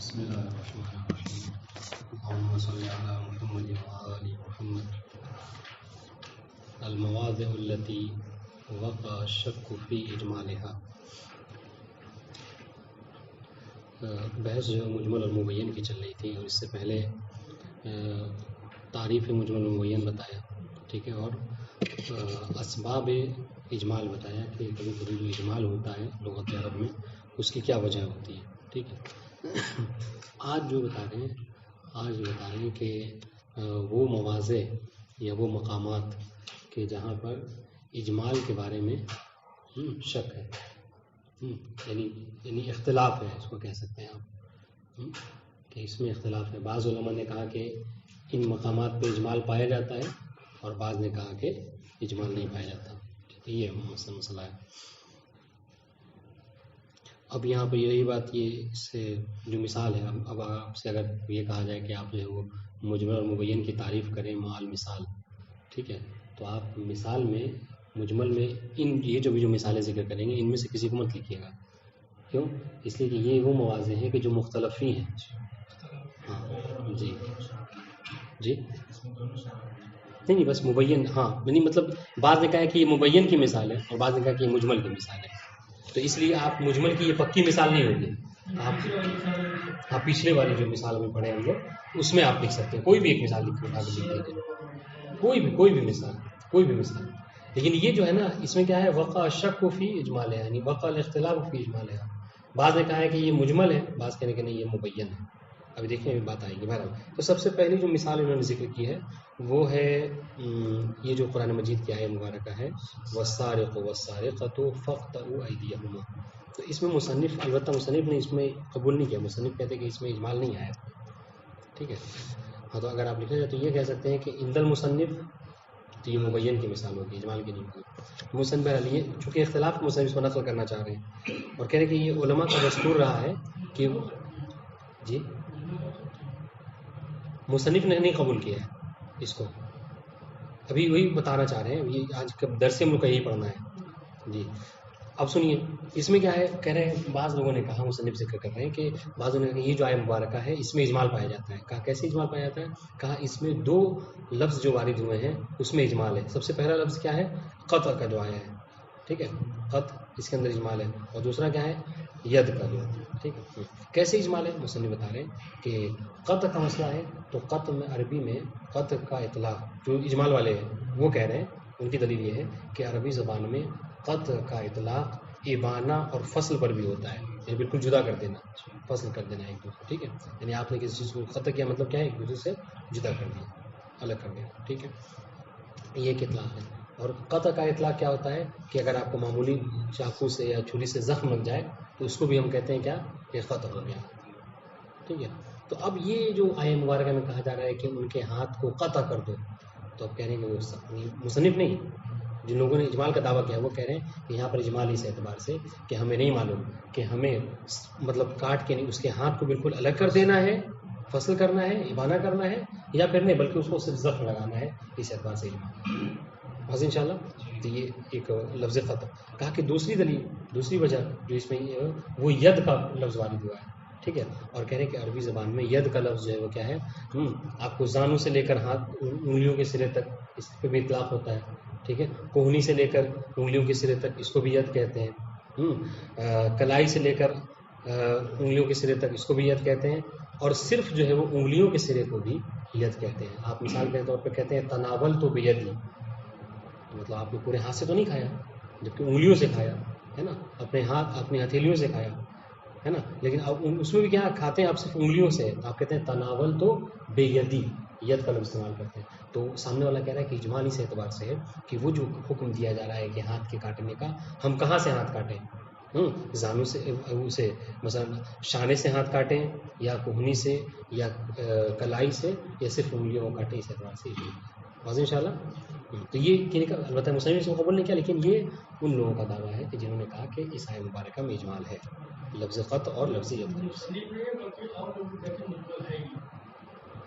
بسم اللہ الرحمن الرحیم اللہم صلی علی محمد وآل محمد المواضع التي وقع الشک فی اجمالها. بحث جو مجمل اور مبین کی چل رہی تھی، اور اس سے پہلے تعریف مجمل و مبین بتایا، ٹھیک ہے، اور اسباب اجمال بتایا کہ کبھی کبھی جو اجمال ہوتا ہے لغت عرب میں اس کی کیا وجہ ہوتی ہے، ٹھیک ہے. آج جو بتا رہے ہیں کہ وہ مواضع یا وہ مقامات کہ جہاں پر اجمال کے بارے میں شک ہے، یعنی اختلاف ہے، اس کو کہہ سکتے ہیں آپ کہ اس میں اختلاف ہے. بعض علماء نے کہا کہ ان مقامات پہ اجمال پایا جاتا ہے، اور بعض نے کہا کہ اجمال نہیں پایا جاتا. یہ مسئلہ ہے. اب یہاں پہ یہی بات، یہ اس سے جو مثال ہے، اب آپ سے اگر یہ کہا جائے کہ آپ جو ہے وہ مجمل اور مبین کی تعریف کریں مع المثال، ٹھیک ہے، تو آپ مثال میں مجمل میں یہ جو بھی مثالیں ذکر کریں گے ان میں سے کسی کو مت لکھیے گا. کیوں؟ اس لیے کہ یہ وہ مواضع ہیں کہ جو مختلف ہی ہیں. ہاں جی جی نہیں بس مبین، ہاں یعنی مطلب بعض نے کہا کہ یہ مبین کی مثال ہے اور بعض نے کہا کہ یہ مجمل کی مثال ہے، تو اس لیے آپ مجمل کی یہ پکی مثال نہیں ہوگی. آپ پچھلے والی جو مثال میں پڑھے ہم لوگ اس میں آپ لکھ سکتے ہیں، کوئی بھی ایک مثال لکھ دیجیے، کوئی بھی مثال. لیکن یہ جو ہے نا، اس میں کیا ہے، وقع الشک فی اجمال ہے، یعنی وقع الاختلاف فی اجمال ہے. بعض نے کہا ہے کہ یہ مجمل ہے، بعض کہنے کہ نہیں یہ مبین ہے. ابھی دیکھیں بات آئے گی. بہرحال تو سب سے پہلی جو مثال انہوں نے ذکر کی ہے وہ ہے یہ جو قرآن مجید کی آیت مبارکہ ہے، والسارق والسارقۃ فاقطعوا ایدیہما. تو اس میں البتہ مصنف نے اس میں قبول نہیں کیا. مصنف کہتے ہیں کہ اس میں اجمال نہیں آیا، ٹھیک ہے. ہاں تو اگر آپ لکھیں تو یہ کہہ سکتے ہیں کہ عند المصنف تو یہ مبین کی مثال ہوگی، اجمال کی نہیں ہوگی. مصنف بہرحال یہ چونکہ اختلاف مصنف اس کو نقل کرنا چاہ رہے ہیں اور کہہ رہے کہ یہ علماء کا دستور رہا ہے کہ جی مصنف نے نہیں قبول کیا ہے اس کو. ابھی وہی بتانا چاہ رہے ہیں، یہ آج کب درس ہم لوگ کا یہی پڑھنا ہے. جی اب سنیے اس میں کیا ہے، کہہ رہے ہیں بعض لوگوں نے کہا، مصنف ذکر کر رہے ہیں کہ بعض لوگوں نے کہا یہ جو آیت مبارکہ ہے اس میں اجمال پایا جاتا ہے. کہا کیسے اجمال پایا جاتا ہے؟ کہا اس میں دو لفظ جو وارد ہوئے ہیں اس میں اجمال ہے. سب سے پہلا لفظ کیا ہے؟ قطع کا جو آیا ہے، ٹھیک ہے، قطع، اس کے اندر اجمال ہے. اور دوسرا کیا ہے؟ ید کا جو ہے، ٹھیک ہے. کیسے اجمال ہے؟ مصنف بتا رہے ہیں کہ قطع کا مسئلہ ہے تو قطع میں عربی میں قطع کا اطلاق، جو اجمال والے ہیں وہ کہہ رہے ہیں، ان کی دلیل یہ ہے کہ عربی زبان میں قطع کا اطلاق ابانہ اور فصل پر بھی ہوتا ہے، یعنی بالکل جدا کر دینا، فصل کر دینا ایک دوسرے، ٹھیک ہے. یعنی آپ نے کسی چیز کو قطع کیا مطلب کیا ہے؟ ایک دوسرے سے جدا کر دیا، الگ کر دیا، ٹھیک ہے. یہ ایک اطلاق ہے. اور قطع کا اطلاق کیا ہوتا ہے کہ اگر آپ کو معمولی چاقو سے یا چھری سے زخم لگ جائے تو اس کو بھی ہم کہتے ہیں کیا، یہ قطع ہو گیا، ٹھیک ہے. تو اب یہ جو آیت مبارکہ میں کہا جا رہا ہے کہ ان کے ہاتھ کو قطع کر دو، تو اب کہہ رہے ہیں کہ وہ مصنف نہیں، جن لوگوں نے اجمال کا دعویٰ کیا وہ کہہ رہے ہیں کہ یہاں پر اجمال اس اعتبار سے کہ ہمیں نہیں معلوم کہ ہمیں مطلب کاٹ کے نہیں اس کے ہاتھ کو بالکل الگ کر دینا ہے، فصل کرنا ہے، ابانہ کرنا ہے، یا پھر نہیں بلکہ اس کو صرف زخم لگانا ہے. اس اعتبار سے اجمال بس انشاءاللہ. تو یہ ایک لفظ قطع. کہا کہ دوسری دلیل، دوسری وجہ جو اس میں وہ ید کا لفظ وارد ہوا ہے، ٹھیک ہے. اور کہہ رہے ہیں کہ عربی زبان میں ید کا لفظ جو ہے وہ کیا ہے، آپ کو زانوں سے لے کر ہاتھ انگلیوں کے سرے تک اس پہ بھی اطلاق ہوتا ہے، ٹھیک ہے. کوہنی سے لے کر انگلیوں کے سرے تک اس کو بھی ید کہتے ہیں. کلائی سے لے کر انگلیوں کے سرے تک اس کو بھی ید کہتے ہیں. اور صرف جو ہے وہ انگلیوں کے سرے کو بھی ید کہتے ہیں. آپ مثال کے طور پہ کہتے ہیں تناول تو بیدی، مطلب آپ نے پورے ہاتھ سے تو نہیں کھایا جبکہ انگلیوں سے کھایا ہے نا، اپنے ہاتھ اپنی ہتھیلیوں سے کھایا ہے نا. لیکن اب اس میں بھی کیا کھاتے ہیں آپ، صرف انگلیوں سے. آپ کہتے ہیں تناول تو بے یدی، ید کا لفظ استعمال کرتے ہیں. تو سامنے والا کہہ رہا ہے کہ اجمال اس اعتبار سے ہے کہ وہ جو حکم دیا جا رہا ہے کہ ہاتھ کے کاٹنے کا، ہم کہاں سے ہاتھ کاٹیں؟ زانوں سے، اسے مثلا شانے سے ہاتھ کاٹیں، یا کوہنی سے، یا کلائی سے، یا صرف انگلیوں کو کاٹیں. اس اعتبار سے واضح انشاءاللہ. تو یہ البتہ مصنف اس کو قبول نہیں کیا، لیکن یہ ان لوگوں کا دعویٰ ہے کہ جنہوں نے کہا کہ اس آیت مبارکہ میں اجمال ہے، لفظ قطع اور لفظ ید.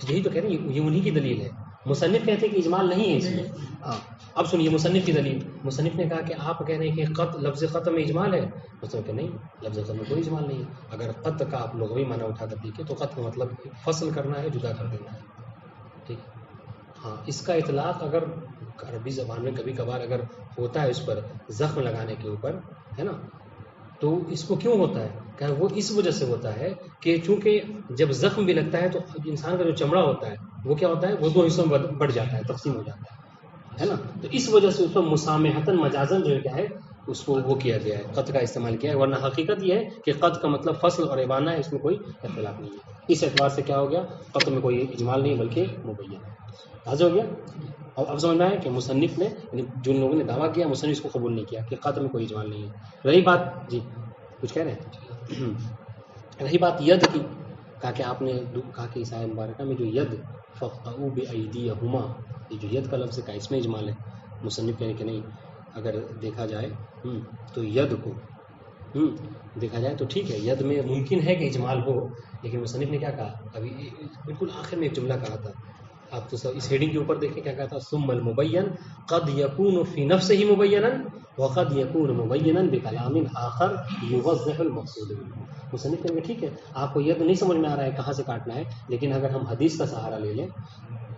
یہی تو کہہ رہے ہیں، یہ انہی کی دلیل ہے. مصنف کہتے ہیں کہ اجمال نہیں ہے اس میں. ہاں اب سنیے مصنف کی دلیل. مصنف نے کہا کہ آپ کہہ رہے ہیں کہ قط لفظ قط میں اجمال ہے. مصنف کہ نہیں، لفظ قط میں کوئی اجمال نہیں ہے. اگر قط کا آپ لغوی معنی اٹھا کر دیکھیں تو قط کا مطلب فصل کرنا ہے، جدا کر دینا ہے. ٹھیک. ہاں، اس کا اطلاق اگر عربی زبان میں کبھی کبھار اگر ہوتا ہے اس پر زخم لگانے کے اوپر، ہے نا، تو اس کو کیوں ہوتا ہے کہ وہ اس وجہ سے ہوتا ہے کہ چونکہ جب زخم بھی لگتا ہے تو انسان کا جو چمڑا ہوتا ہے وہ کیا ہوتا ہے، وہ دو حصوں میں بڑھ جاتا ہے، تقسیم ہو جاتا ہے نا. تو اس وجہ سے اس پر مسامحتاً مجازن جو کیا ہے اس کو وہ کیا گیا ہے، قط کا استعمال کیا ہے. ورنہ حقیقت یہ ہے کہ قط کا مطلب فصل اور ابانہ ہے، اس میں کوئی اختلاف نہیں ہے. اس اعتبار سے کیا ہو گیا، قط میں کوئی اجمال نہیں بلکہ مبین ہے. واضح ہو گیا. اور اب سمجھنا ہے کہ مصنف نے جن لوگوں نے دعویٰ کیا مصنف اس کو قبول نہیں کیا کہ قط میں کوئی اجمال نہیں ہے. رہی بات، جی کچھ کہہ رہے ہیں، رہی بات ید کی، کہا کہ آپ نے کہا کہ عیسائی مبارکہ میں جو ید فقطعوا بأیدیہما، یہ جو ید کا لفظ کا اس میں اجمال ہے. مصنف کہنے کہ نہیں، اگر دیکھا جائے تو ید کو دیکھا جائے تو ٹھیک ہے، ید میں ممکن ہے کہ اجمال ہو، لیکن مصنف نے کیا کہا، ابھی بالکل آخر میں ایک جملہ کہا تھا، آپ تو اس ہیڈنگ کے اوپر دیکھیں کیا کہا تھا، ثم المبین قد یکون فی نفسہ مبینا وقد یکون مبینا بکلام آخر یوضح المقصود. مصنف کہیں گے ٹھیک ہے، آپ کو ید نہیں سمجھ میں آ رہا ہے کہاں سے کاٹنا ہے، لیکن اگر ہم حدیث کا سہارا لے لیں،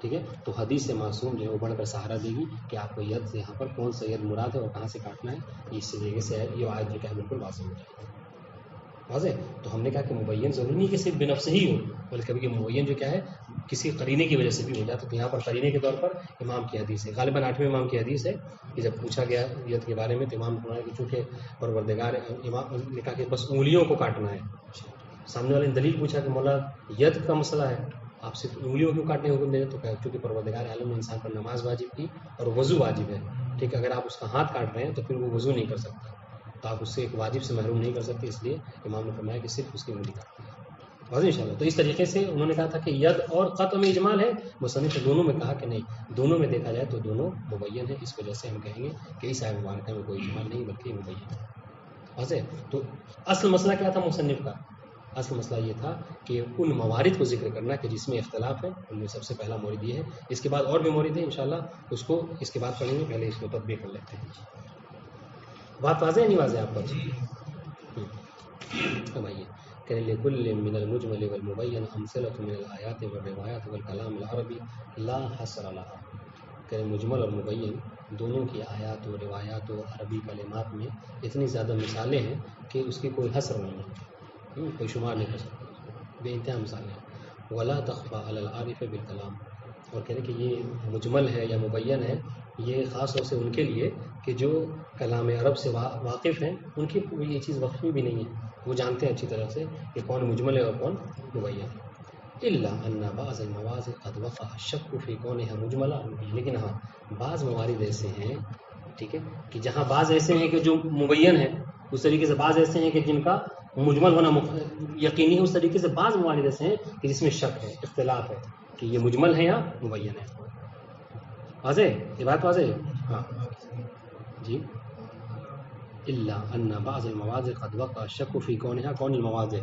ٹھیک ہے، تو حدیث سے معصوم جو ہے وہ بڑھ کر سہارا دے گی کہ آپ کو ید سے یہاں پر کون سا ید مراد ہے اور کہاں سے کاٹنا ہے. اس سے جگہ سے یہ آیت جو کہ بالکل واضح ہو جائے گی. واضح. تو ہم نے کہا کہ مبین ضروری نہیں کہ صرف بنفس ہی ہو، بلکہ کبھی کہ مبین جو کیا ہے کسی قرینے کی وجہ سے بھی ہو جاتا. تو یہاں پر قرینے کے طور پر امام کی حدیث ہے، غالباً 8ویں امام کی حدیث ہے کہ جب پوچھا گیا ید کے بارے میں تو امام نے فرمایا کہ چونکہ پروردگار امام نے کہا کہ بس انگلیوں کو کاٹنا ہے. سامنے والے نے دلیل پوچھا کہ مولا ید کا مسئلہ ہے، آپ صرف انگلیوں کیوں کاٹنے حکم دے رہے؟ تو کہا چونکہ پروردگار عالم نے انسان پر نماز واجب کی اور وضو واجب ہے. ٹھیک ہے، اگر آپ اس کا ہاتھ کاٹ رہے ہیں تو پھر وہ وضو نہیں کر سکتا، تو آپ اس سے ایک واجب سے محروم نہیں کر سکتے، اس لیے امام نے فرمایا کہ صرف اس کی انگلی کاٹنی ہے. واضح انشاءاللہ. تو اس طریقے سے انہوں نے کہا تھا کہ ید اور قطع میں اجمال ہے. مصنف نے دونوں میں کہا کہ نہیں، دونوں میں دیکھا جائے تو دونوں مبین ہے. اس وجہ سے ہم کہیں گے کہ اس آیت مبارکہ میں کوئی اجمال نہیں بلکہ مبین ہے. واضح. تو اصل مسئلہ کیا تھا مصنف کا؟ اصل مسئلہ یہ تھا کہ ان موارد کو ذکر کرنا کہ جس میں اختلاف ہے، ان میں سب سے پہلا مورد یہ ہے. اس کے بعد اور بھی مورد ہیں انشاءاللہ، اس کو اس کے بعد پڑھیں گے، پہلے اس کو تطبیق کر لیتے ہیں. بات واضح ہے نہیں واضح آپ پر؟ فرمائیے. کہ لکل من المجمل والمبین امثلۃ من الآیات والروایات والکلام العربی لا حصر لها. کہ مجمل اور مبین دونوں کی آیات و روایات و عربی کلمات میں اتنی زیادہ مثالیں ہیں کہ اس کی کوئی حصر نہیں ہے، کوئی شمار نہیں کر سکتا، بے انتہا مثالیں ہیں. ولا تخفى على العارف بالکلام. اور کہہ رہے کہ یہ مجمل ہے یا مبین ہے، یہ خاص طور سے ان کے لیے کہ جو کلام عرب سے واقف ہیں، ان کی یہ چیز وقفی بھی نہیں ہے، وہ جانتے ہیں اچھی طرح سے کہ کون مجمل ہے اور کون مبین ہے. الا ان بعض المواضع قد وقع الشك في كونها مجملہ. لیکن ہاں بعض موارد ایسے ہیں، ٹھیک ہے، کہ جہاں بعض ایسے ہیں کہ جو مبین ہے، اس طریقے سے بعض ایسے ہیں کہ جن کا مجمل ہونا یقینی ہے، اس طریقے سے بعض موارد ایسے ہیں کہ جس میں شک ہے، اختلاف ہے کہ یہ مجمل ہے یا مبین ہے. واضح؟ یہ بات واضح ہے. ہاں جی. الا ان بعض المواضع قد وقع الشك في كونها کون المواضع،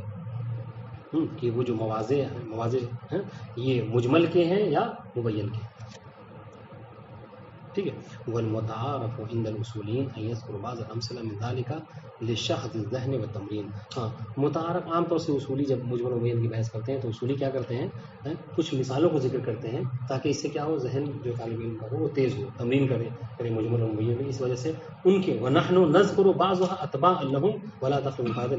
کہ وہ جو مواضع ہیں یہ مجمل کے ہیں یا مبین کے. ٹھیک ہے. والمتعارف عند الاصولین ان يذكر بعض الامثله من ذلك للشحذ الذهن والتمرين. ہاں متعارف عام طور سے اصولی جب مجمل و مبین کی بحث کرتے ہیں تو اصولی کیا کرتے ہیں، کچھ مثالوں کو ذکر کرتے ہیں تاکہ اس سے کیا ہو، ذہن جو طالب علم کا ہو وہ تیز ہو، تمرین کرے مجمل و مبین کی. اس وجہ سے ان کے ونحن نذكر بعضها اتباعا لهم ولا تخلو هذا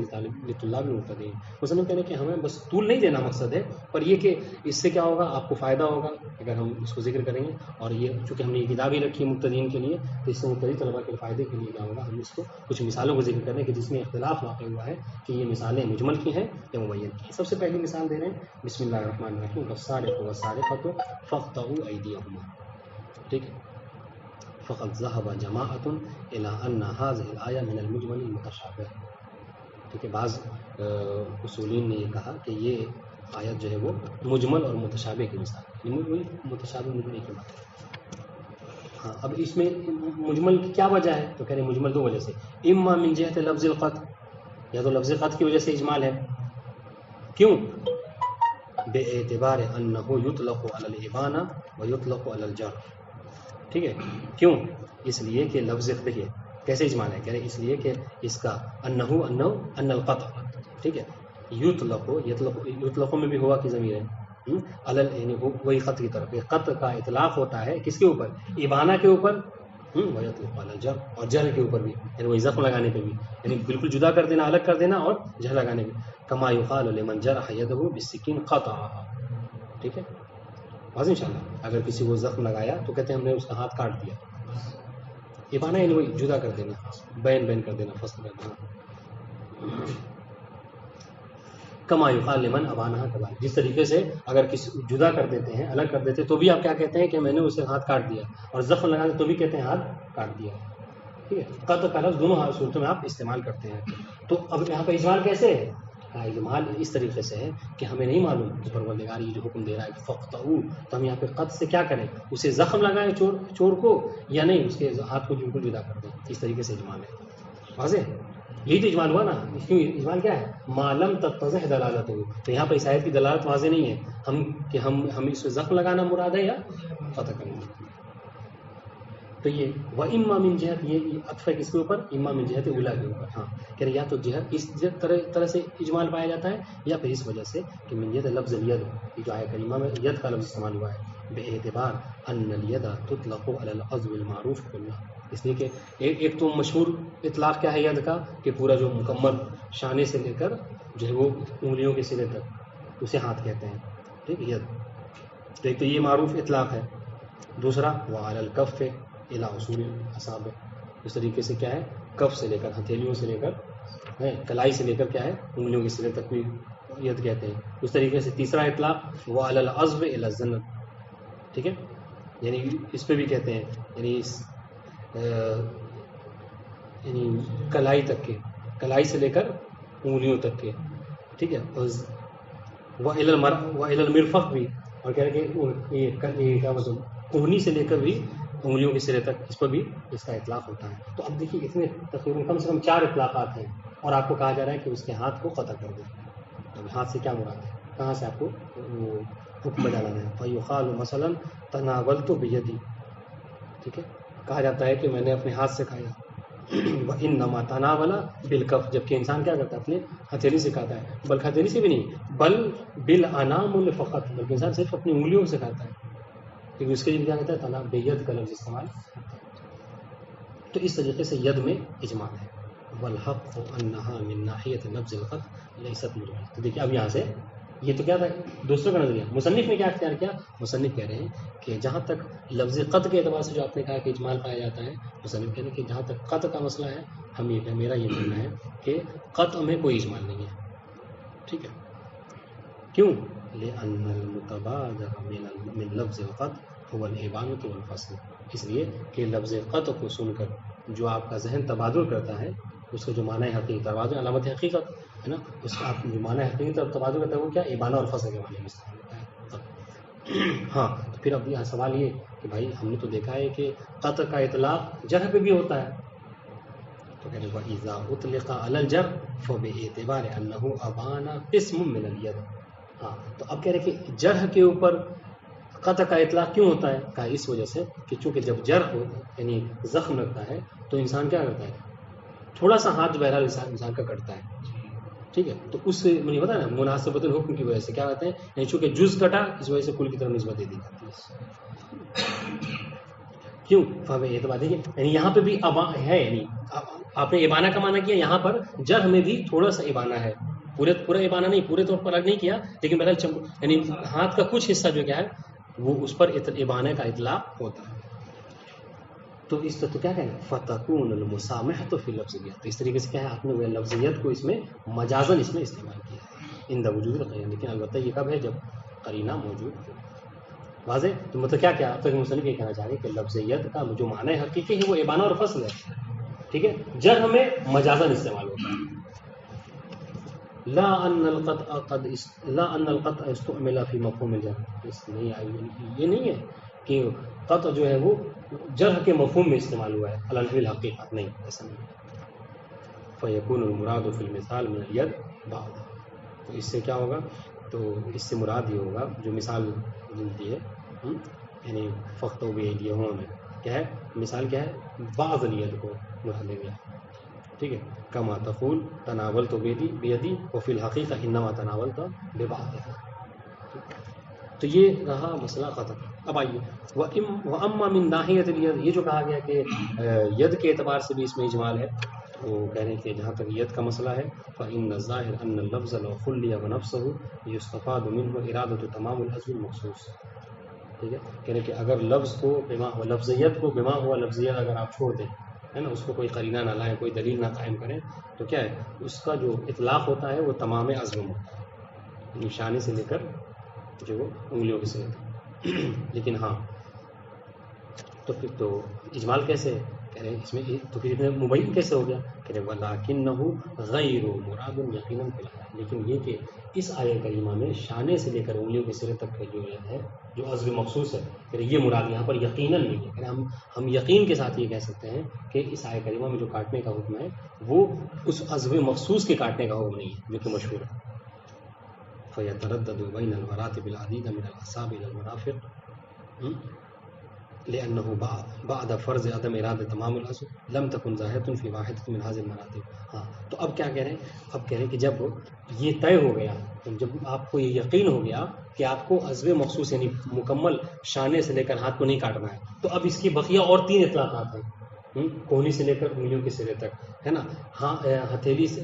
لطلاب المبتدئين. مصنف کہنے کہ ہمیں بس طول نہیں دینا مقصد ہے، پر یہ کہ اس سے کیا ہوگا، آپ کو فائدہ ہوگا اگر ہم اس کو ذکر کریں گے. اور یہ چونکہ ہم نے یہ کتاب ہی رکھی ہے مبتدئین کے لیے، تو اس سے مبتدی طلباء کے فائدے کے لیے کیا ہوگا، ہم اس کو کچھ مثالوں کو ذکر کریں کہ جس میں اختلاف واقع ہوا ہے کہ یہ مثالیں مجمل کی ہیں یا مبین کی. سب سے پہلی مثال دے رہے ہیں، بسم اللہ الرحمن الرحیم، والسارق والسارقۃ فاقطعوا ایدیہما. ٹھیک ہے. فقد ذهب جماعۃ الی ان هذه الآیہ من المجمل المتشابہ. ٹھیک ہے. بعض اصولین نے یہ کہا کہ یہ آیت جو ہے وہ مجمل اور متشابہ کی مثال ہے. متشابہ مجمل کی بات ہے. ہاں اب اس میں مجمل کی کیا وجہ ہے، تو کہہ رہے ہیں مجمل دو وجہ سے. اما من جہت لفظ القط، یا تو لفظ قط کی وجہ سے اجمال ہے. کیوں؟ بے اعتبار انہ یطلق علی الابانہ و یطلق علی الجر. ٹھیک ہے. کیوں؟ اس لیے کہ لفظ دیکھیے کیسے اجمال ہے، کہہ رہے اس لیے کہ اس کا ان القطع، ٹھیک ہے، یطلق میں بھی ہوا کی ضمیر ہے یعنی وہی قط کی طرف، قط کا اطلاق ہوتا ہے کس کے اوپر؟ ابانہ کے اوپر، ویطلق علی الجر، اور جر کے اوپر بھی، یعنی وہی زخم لگانے پہ بھی، یعنی بالکل جدا کر دینا، الگ کر دینا، اور جر لگانے پہ، کما یقال لمن جرح یدہ بالسکین قطعها. ٹھیک ہے واضح انشاءاللہ. اگر کسی کو زخم لگایا تو کہتے ہیں ہم نے اس کا ہاتھ کاٹ دیا. ابانہ یعنی وہی جدا کر دینا، بین کر دینا، فصل کر دینا. کما یقال لمن ابانہا کذالک، جس طریقے سے اگر کسی جدا کر دیتے ہیں، الگ کر دیتے ہیں، تو بھی آپ کیا کہتے ہیں کہ میں نے اسے ہاتھ کاٹ دیا، اور زخم لگانے تو بھی کہتے ہیں ہاتھ کاٹ دیا. ٹھیک ہے، قطع کا لفظ دونوں صورتوں میں آپ استعمال کرتے ہیں. تو اب یہاں پہ اجمال کیسے ہے؟ اجمال اس طریقے سے ہے کہ ہمیں نہیں معلوم کہ پروردگار یہ جو حکم دے رہا ہے کہ فقطعوا، تو ہم یہاں پہ قط سے کیا کریں؟ اسے زخم لگائیں چور کو، یا نہیں اس کے ہاتھ کو بالکل جدا کر دیں. اس طریقے سے اجمال ہے. واضح؟ یہی تو اجمال ہوا نا. کیوں اجمال کیا ہے؟ ما لم تتضح دلالتہ. تو یہاں پہ اس آیت کی دلالت واضح نہیں ہے کہ ہم اس کو زخم لگانا مراد ہے یا قطع کرنا. تو یہ وَإِمَّا مِن جہت، یہ عطف ہے کس کے اوپر؟ اما من جہت اولا کے اوپر. ہاں کہ یا تو جہت اس طرح سے اجمال پایا جاتا ہے، یا پھر اس وجہ سے کہ من ید لفظ الید، یہ جو آیہ کریمہ میں ید کا لفظ استعمال ہوا ہے، بے اعتبار ان الید تطلق علی العضو المعروف کلہ. اس لیے کہ ایک تو مشہور اطلاق کیا ہے ید کا، کہ پورا جو مکمل شانے سے لے کر جو ہے وہ انگلیوں کے سرے تک اسے ہاتھ کہتے ہیں. ٹھیک ہے، ید. تو ایک تو یہ معروف اطلاق ہے. دوسرا وعلی الکف الی اصول اصابع، اس طریقے سے کیا ہے، کف سے لے کر، ہتھیلیوں سے لے کر، کلائی سے لے کر کیا ہے انگلیوں کے سرے تک بھی ید کہتے ہیں. اس طریقے سے تیسرا اطلاق وعلی العضو الی الذنب. ٹھیک ہے، یعنی اس پہ بھی کہتے ہیں، یعنی کلائی تک کے، کلائی سے لے کر انگلیوں تک کے. ٹھیک ہے، وَإِلَى الْمِرْفَقِ بھی، اور کہہ رہے کہ یہ کیا مطلب کوہنی سے لے کر بھی انگلیوں کے سرے تک، اس پر بھی اس کا اطلاق ہوتا ہے. تو اب دیکھیے اتنے تقریباً کم سے کم 4 اطلاقات ہیں، اور آپ کو کہا جا رہا ہے کہ اس کے ہاتھ کو قطع کر دیں. اب ہاتھ سے کیا مراد ہے؟ کہاں سے آپ کو وہ حکم بجانا ہے؟ فَيُقَالُ مَثَلًا تَنَاوَلْتُ بِيَدِي. ٹھیک ہے، کہا جاتا ہے کہ میں نے اپنے ہاتھ سے کھایا. وَإِنَّمَا تَنَاوَلَ بِالْكَفِّ، جبکہ انسان کیا کرتا ہے؟ اپنے ہتھیلی سے کھاتا ہے. بلکہ ہتھیلی سے بھی نہیں، بل بالانامل فقط، بلکہ انسان صرف اپنی انگلیوں سے کھاتا ہے. کیونکہ اس کے لیے کیا کہتا ہے؟ تناب بید کا لفظ استعمال. تو اس طریقے سے ید میں اجمال ہے. والحق انہا من ناحیت لفظ القط لیست مجمل. تو دیکھیے اب یہاں سے یہ تو کیا تھا دوسروں کا نظریہ. مصنف نے کیا اختیار کیا؟ مصنف کہہ رہے ہیں کہ جہاں تک لفظ قط کے اعتبار سے جو آپ نے کہا کہ اجمال پایا جاتا ہے، مصنف کہہ رہے ہیں کہ جہاں تک قط کا مسئلہ ہے، میرا یہ ماننا ہے کہ قط میں کوئی اجمال نہیں ہے. ٹھیک ہے، کیوں؟ لأن المتبادر من لفظ القط هو الإبانة والفصل. اس لیے کہ لفظ قط کو سن کر جو آپ کا ذہن تبادر کرتا ہے، اس کا جو معنی حقیقت، تبادر علامت حقیقت ہے نا، اس کا آپ جو معنی حقیقت تبادر کرتا ہے وہ کیا؟ ابانہ اور فصل کے معنی میں استعمال ہوتا ہے. ہاں تو پھر اب یہاں سوال یہ کہ بھائی ہم نے تو دیکھا ہے کہ قط کا اطلاق جرح پہ بھی ہوتا ہے. تو کہتے ہیں وَإِذَا أُطْلِقَ عَلَى الْجَرْحِ فَبِاعْتِبَارِ أَنَّهُ أَبَانَ قِسْمٌ مِّنَ الْيَدِ. ہاں تو اب کہہ رہے کہ جرح کے اوپر قطع کا اطلاق کیوں ہوتا ہے؟ کہا اس وجہ سے کہ چونکہ جب جرح ہو یعنی زخم لگتا ہے تو انسان کیا کرتا ہے؟ تھوڑا سا ہاتھ بہرحال انسان کا کٹتا ہے. ٹھیک ہے، تو اس سے مجھے پتا نا مناسبت الحکم کی وجہ سے کیا کہتے ہیں، یعنی چونکہ جز کٹا اس وجہ سے کل کی طرف نسبت دے دی جاتی ہے. کیوں؟ اعتبار دیکھیے یعنی یہاں پہ بھی ہے، یعنی آپ نے ابانہ کا معنی کیا، یہاں پر جرح میں بھی تھوڑا سا ابانہ ہے. پورا ابانہ نہیں، پورے طور پر الگ نہیں کیا، لیکن بہرحال یعنی ہاتھ کا کچھ حصہ جو کیا ہے وہ اس پر ابانہ کا اطلاق ہوتا ہے. تو اس تو کیا کہیں فتکون المسامحۃ فی اللفظیت. تو اس طریقے سے کیا ہے آپ نے لفظیت کو اس میں مجازن اس میں استعمال کیا ہے عند وجود القرینہ، لیکن البتہ یہ کب ہے؟ جب قرینہ موجود ہو. واضح؟ تو مطلب کیا اب تک مصنف یہ کہنا چاہ رہے ہیں کہ لفظیت کا جو معنی حقیقی ہے وہ ابانہ اور فصل ہے. ٹھیک ہے، جرح میں مجازن استعمال ہوتا ہے. لا ان القطع استعمل فی مفہوم الجرح. اس نہیں، یہ نہیں ہے کہ قطع جو ہے وہ جرح کے مفہوم میں استعمال ہوا ہے علی الحقیقت، نہیں، ایسا نہیں. فیکون المراد فی المثال من الید بعض. تو اس سے کیا ہوگا؟ تو اس سے مراد یہ ہوگا جو مثال دی ہے، یعنی فقط و بیدیہم میں کیا ہے مثال کیا ہے بعض الید کو مراد لے گیا ٹھیک ہے کما تقول تناولت بیدی وفی الحقیقہ انما تناولت ببعضها تو یہ رہا مسئلہ ختم. اب آئیے وَأَمَّا مِن نَاحِيَةِ الْيَدِ یہ جو کہا گیا کہ ید کے اعتبار سے بھی اس میں اجمال ہے وہ کہہ رہے ہیں کہ جہاں تک ید کا مسئلہ ہے فَإِنَّ الظَّاهِرَ أَنَّ اللَّفْظَ لَوْ خُلِّيَ وَنَفْسَهُ يُسْتَفَادُ مِنْهُ إِرَادَةُ تَمَامُ الْعَزْمِ الْمَخْصُوص. ٹھیک ہے کہہ رہے ہیں کہ اگر لفظ کو بما ہوا لفظیت کو بما ہوا لفظیت اگر آپ چھوڑ دیں ہے نا اس کو کوئی قرینہ نہ لائیں کوئی دلیل نہ قائم کریں تو کیا ہے اس کا جو اطلاق ہوتا ہے وہ تمام عزم ہوتا ہے نشانے سے لے کر جو انگلیوں کے سلے تک. لیکن ہاں تو پھر تو اجمال کیسے کہہ رہے ہیں اس میں تو پھر مبین کیسے ہو گیا کہہ رہے وَلَٰكِنَّهُ غَيْرُ مُرَادٌ يَقِينًا فِي الْآيَةِ لیکن یہ کہ اس آیہ کریمہ میں شانے سے لے کر انگلیوں کے سرے تک کا جو ہے جو عزو مخصوص ہے کہ یہ مراد یہاں پر یقیناً نہیں ہے. ہم یقین کے ساتھ یہ کہہ سکتے ہیں کہ اس آیہ کریمہ میں جو کاٹنے کا حکم ہے وہ اس عزو مخصوص کے کاٹنے کا حکم نہیں ہے جو کہ مشہور ہے. فَيَتَرَدَّدُ بَيْنَ الْمَرَاتِبِ الْعَدِيدَةِ مِنَ الْأَعْصَابِ إِلَى الْمَرَافِقِ لأنه بعد فرض عدم ارادہ تمام العزو لم تكن ظاہرة في واحدة من هذه المراتب. ہاں تو اب کیا کہہ رہے ہیں اب کہہ رہے ہیں کہ جب یہ طے ہو گیا جب آپ کو یہ یقین ہو گیا کہ آپ کو عزو مخصوص یعنی مکمل شانے سے لے کر ہاتھ کو نہیں کاٹنا ہے تو اب اس کی بقیہ اور 3 اطلاقات ہیں کوہنی سے لے کر انگلیوں کے سرے تک ہے نا ہاں ہتھیلی سے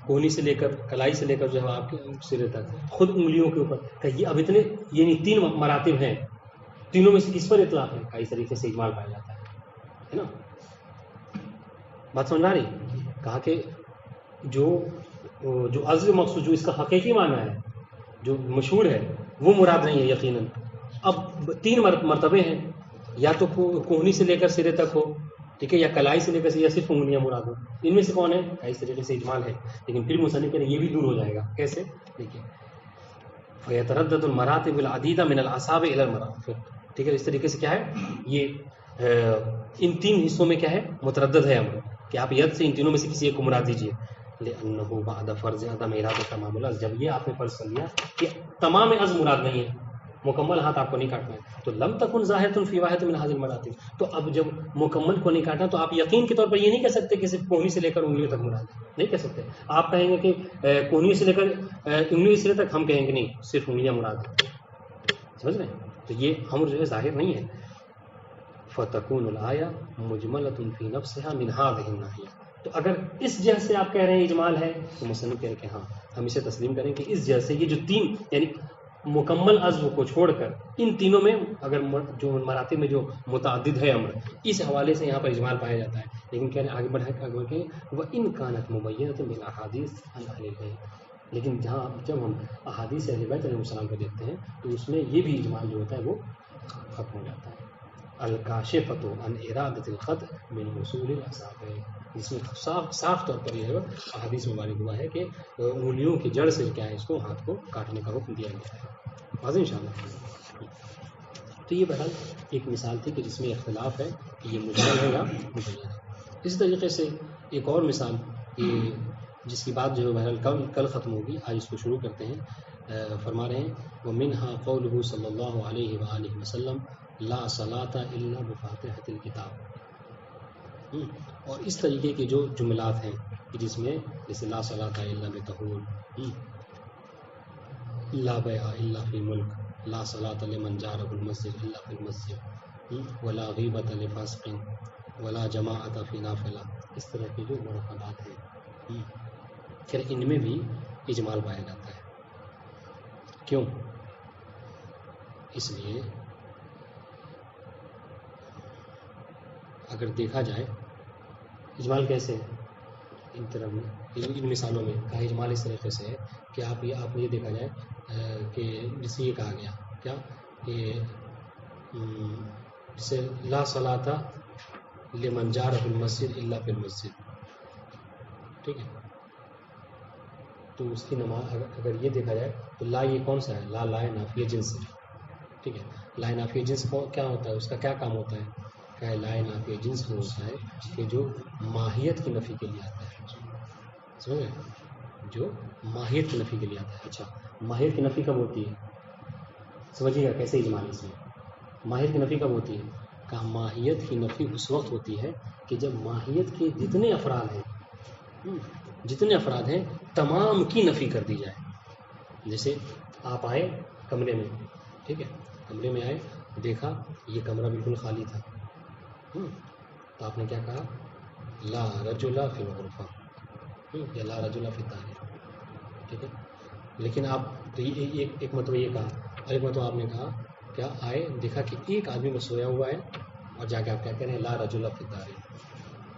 کوہنی سے لے کر کلائی سے لے کر جو ہے آپ کے سرے تک خود انگلیوں کے اوپر کہ یہ اب اتنے یعنی 3 مراتب ہیں تینوں میں سے کس پر اطلاق ہے کئی طریقے سے اجمال پایا جاتا ہے نا بات سمجھ آ رہی کہا کہ جو عزو مقصود جو اس کا حقیقی معنی ہے جو مشہور ہے وہ مراد نہیں ہے یقیناً. اب 3 مرتبے ہیں یا تو کوہنی سے لے کر سرے تک ہو ٹھیک ہے یا کلائی سے لے کر یا صرف انگلیاں مراد ہو ان میں سے کون ہے کئی طریقے سے اجمال ہے لیکن پھر مصنف کہہ رہے یہ بھی دور ہو جائے گا کیسے دیکھیے فَيَتَرَدَّدُ الْمَرَاتِبُ الْعَدِيدَةَ مِنَ الْأَعْصَابِ إِلَى الْمَرَافِقِ ٹھیک ہے اس طریقے سے کیا ہے یہ ان 3 حصوں میں کیا ہے متردد ہے امر کہ آپ ید سے ان تینوں میں سے کسی ایک کو مراد دیجیے. لأنه بعد فرض عدم ارادہ تمام العزم جب یہ آپ نے فرض کر لیا کہ تمام عزم مراد نہیں ہے مکمل ہاتھ آپ کو نہیں کاٹنا ہے تو لم تکن ظاہرۃ فی واحد من هذه المراتب تو اب جب مکمل کو نہیں کاٹنا تو آپ یقین کے طور پر یہ نہیں کہہ سکتے کہ صرف کوہنی سے لے کر انگلیوں تک مراد ہے نہیں کہہ سکتے. آپ کہیں گے کہ کوہنی سے لے کر انگلی سرے تک ہم کہیں گے نہیں صرف انگلیاں مراد ہیں سمجھ رہے ہیں تو یہ امر جو ہے ظاہر نہیں ہے. فتكون الآية مجملة في نفسها من هذه الناحية تو اگر اس جہت سے آپ کہہ رہے ہیں اجمال ہے تو مصنف کہہ رہے ہیں کہ ہاں ہم اسے تسلیم کریں کہ اس جہت سے یہ جو 3 یعنی مکمل عزو کو چھوڑ کر ان تینوں میں اگر جو مراتب میں جو متعدد ہے امر اس حوالے سے یہاں پر اجمال پایا جاتا ہے. لیکن کہہ رہے ہیں آگے بڑھا کے آگے کہ وَإِنْ كَانَتْ مُبَيِّنَةً بِالْأَحَادِيثِ عَنْ أَهْلِ الْبَيْتِ لیکن جب ہم احادیث اہل بیت علیہ السلام کو دیکھتے ہیں تو اس میں یہ بھی اجمال جو ہوتا ہے وہ ختم ہو جاتا ہے. الکاشفۃ عن ارادۃ الخط من وصول الاصابع جس میں صاف طور پر یہ احادیث مبارک ہوا ہے کہ انگلیوں کی جڑ سے کیا ہے اس کو ہاتھ کو کاٹنے کا حکم دیا گیا ہے واضح انشاءاللہ. تو یہ بہرحال ایک مثال تھی کہ جس میں اختلاف ہے کہ یہ مجمل ہے یا مبین ہے. اسی طریقے سے ایک اور مثال جس کی بات جو ہے بہرحال کل ختم ہوگی آج اس کو شروع کرتے ہیں. فرما رہے ہیں وَمِنْهَا قَوْلُهُ صلی اللہ علیہ وآلہ وسلم لا صلاۃ الا بفاتحۃ الکتاب اور اس طریقے کے جو جملات ہیں جس میں جیسے لا صلاۃ الا بطہور لا بیع الا فی ملک لا صلاۃ لمن جارہ المسجد الا فی المسجد ولا غیبۃ لفاسق ولا جماعۃ فی نافلہ اس طرح کے جو مرتبات ہیں پھر ان میں بھی اجمال پایا جاتا ہے. کیوں؟ اس لیے اگر دیکھا جائے اجمال کیسے ان طرح ان مثالوں میں کہا اجمال اس طریقے سے ہے کہ آپ نے یہ دیکھا جائے کہ جسے یہ کہا گیا کیا کہ جسے لا صلاۃ لمن جارہ المسجد الا فی المسجد ٹھیک ہے تو اس کی نماز اگر یہ دیکھا جائے تو لا یہ کون سا ہے لا لائے نافیہ جنس ہے ٹھیک ہے. لائے نافیہ جنس کیا ہوتا ہے اس کا کیا کام ہوتا ہے کہ لائے نافیہ جنس وہ ہوتا ہے کہ جو ماہیت کی نفی کے لیے آتا ہے سمجھ گئے جو ماہیت کی نفی کے لیے آتا ہے. اچھا ماہیت کی نفی کب ہوتی ہے سمجھیے گا کیسے اجمال اس میں ماہیت کی نفی کب ہوتی ہے کہا ماہیت کی نفی اس وقت ہوتی ہے کہ جب ماہیت کے جتنے افراد ہیں تمام کی نفی کر دی جائے. جیسے آپ آئے کمرے میں, ٹھیک ہے, کمرے میں آئے, دیکھا یہ کمرہ بالکل خالی تھا, تو آپ نے کیا کہا, لا رجل فی الغرفہ یا لا رجل فی الدار, ٹھیک ہے. لیکن آپ تو ایک مطلب یہ کہا, اور ایک مطلب آپ نے کہا کیا, آئے دیکھا کہ ایک آدمی میں سویا ہوا ہے, اور جا کے آپ کیا کہہ رہے ہیں, لا رجل فی الدار.